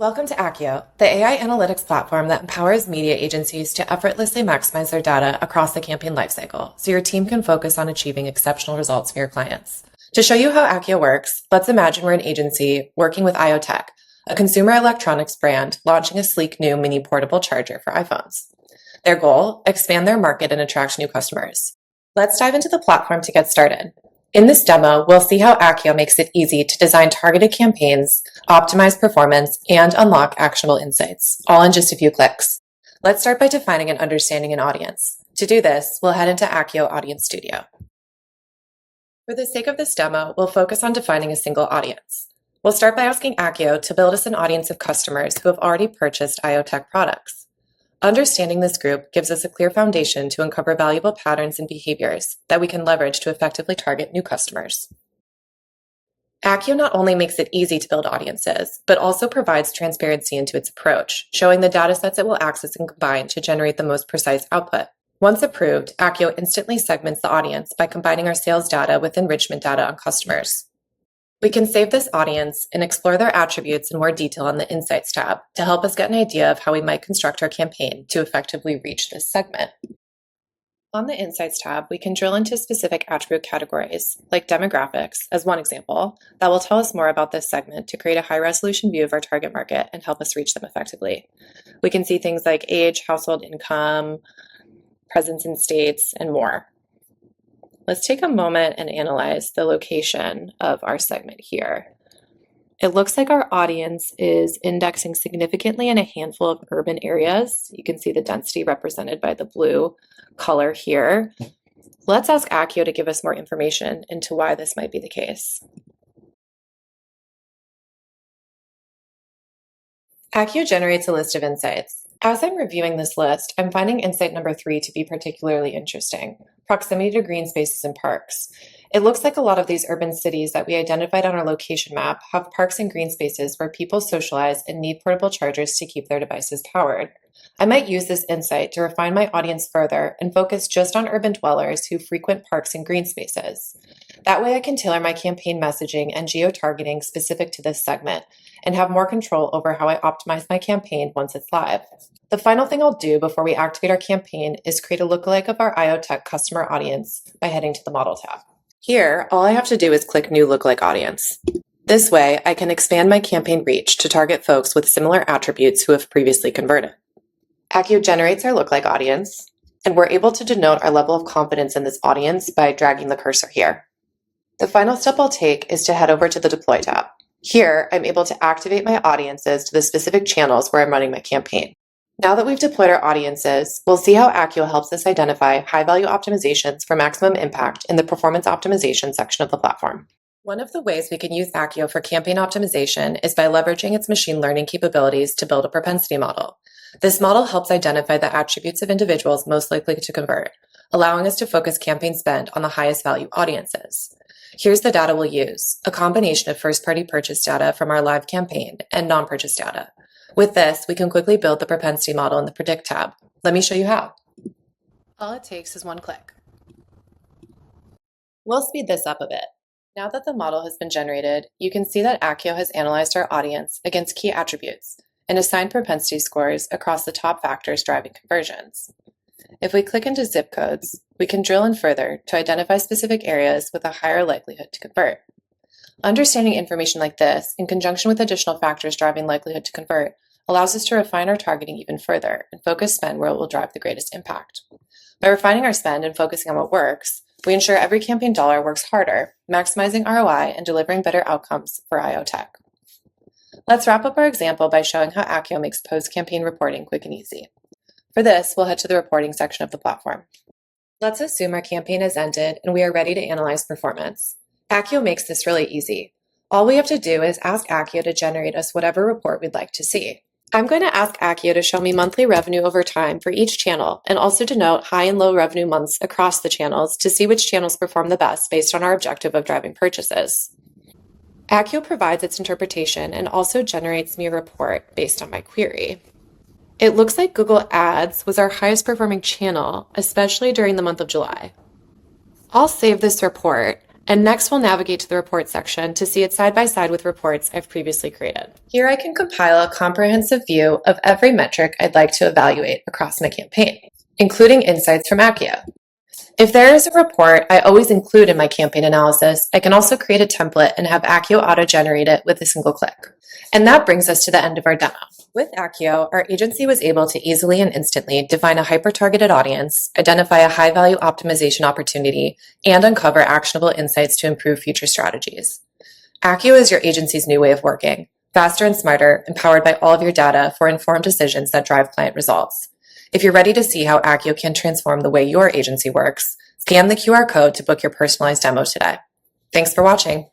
Welcome to Akkio, the AI analytics platform that empowers media agencies to effortlessly maximize their data across the campaign lifecycle so your team can focus on achieving exceptional results for your clients. To show you how Akkio works, let's imagine we're an agency working with IoTech, a consumer electronics brand launching a sleek new mini portable charger for iPhones. Their goal, expand their market and attract new customers. Let's dive into the platform to get started. In this demo, we'll see how Akkio makes it easy to design targeted campaigns, optimize performance, and unlock actionable insights, all in just a few clicks. Let's start by defining and understanding an audience. To do this, we'll head into Akkio Audience Studio. For the sake of this demo, we'll focus on defining a single audience. We'll start by asking Akkio to build us an audience of customers who have already purchased IoTech products. Understanding this group gives us a clear foundation to uncover valuable patterns and behaviors that we can leverage to effectively target new customers. Akkio not only makes it easy to build audiences, but also provides transparency into its approach, showing the datasets it will access and combine to generate the most precise output. Once approved, Akkio instantly segments the audience by combining our sales data with enrichment data on customers. We can save this audience and explore their attributes in more detail on the Insights tab to help us get an idea of how we might construct our campaign to effectively reach this segment. On the Insights tab, we can drill into specific attribute categories, like demographics, as one example, that will tell us more about this segment to create a high-resolution view of our target market and help us reach them effectively. We can see things like age, household income, presence in states, and more. Let's take a moment and analyze the location of our segment here. It looks like our audience is indexing significantly in a handful of urban areas. You can see the density represented by the blue color here. Let's ask Akkio to give us more information into why this might be the case. Akkio generates a list of insights. As I'm reviewing this list, I'm finding insight number 3 to be particularly interesting: proximity to green spaces and parks. It looks like a lot of these urban cities that we identified on our location map have parks and green spaces where people socialize and need portable chargers to keep their devices powered. I might use this insight to refine my audience further and focus just on urban dwellers who frequent parks and green spaces. That way I can tailor my campaign messaging and geo-targeting specific to this segment and have more control over how I optimize my campaign once it's live. The final thing I'll do before we activate our campaign is create a lookalike of our IoTech customer audience by heading to the Model tab. Here, all I have to do is click New Lookalike Audience. This way, I can expand my campaign reach to target folks with similar attributes who have previously converted. Akkio generates our lookalike audience, and we're able to denote our level of confidence in this audience by dragging the cursor here. The final step I'll take is to head over to the Deploy tab. Here, I'm able to activate my audiences to the specific channels where I'm running my campaign. Now that we've deployed our audiences, we'll see how Akkio helps us identify high-value optimizations for maximum impact in the performance optimization section of the platform. One of the ways we can use Akkio for campaign optimization is by leveraging its machine learning capabilities to build a propensity model. This model helps identify the attributes of individuals most likely to convert, allowing us to focus campaign spend on the highest value audiences. Here's the data we'll use: a combination of first-party purchase data from our live campaign and non-purchase data. With this, we can quickly build the propensity model in the Predict tab. Let me show you how. All it takes is one click. We'll speed this up a bit. Now that the model has been generated, you can see that Akkio has analyzed our audience against key attributes and assigned propensity scores across the top factors driving conversions. If we click into zip codes, we can drill in further to identify specific areas with a higher likelihood to convert. Understanding information like this, in conjunction with additional factors driving likelihood to convert, allows us to refine our targeting even further and focus spend where it will drive the greatest impact. By refining our spend and focusing on what works, we ensure every campaign dollar works harder, maximizing ROI and delivering better outcomes for IoTech. Let's wrap up our example by showing how Akkio makes post-campaign reporting quick and easy. For this, we'll head to the reporting section of the platform. Let's assume our campaign has ended and we are ready to analyze performance. Akkio makes this really easy. All we have to do is ask Akkio to generate us whatever report we'd like to see. I'm going to ask Akkio to show me monthly revenue over time for each channel and also denote high and low revenue months across the channels to see which channels perform the best based on our objective of driving purchases. Akkio provides its interpretation and also generates me a report based on my query. It looks like Google Ads was our highest performing channel, especially during the month of July. I'll save this report And next we'll navigate to the report section to see it side by side with reports I've previously created. Here I can compile a comprehensive view of every metric I'd like to evaluate across my campaign, including insights from Akkio. If there is a report I always include in my campaign analysis, I can also create a template and have Akkio auto-generate it with a single click. And that brings us to the end of our demo. With Akkio, our agency was able to easily and instantly define a hyper-targeted audience, identify a high-value optimization opportunity, and uncover actionable insights to improve future strategies. Akkio is your agency's new way of working, faster and smarter, empowered by all of your data for informed decisions that drive client results. If you're ready to see how Akkio can transform the way your agency works, scan the QR code to book your personalized demo today. Thanks for watching.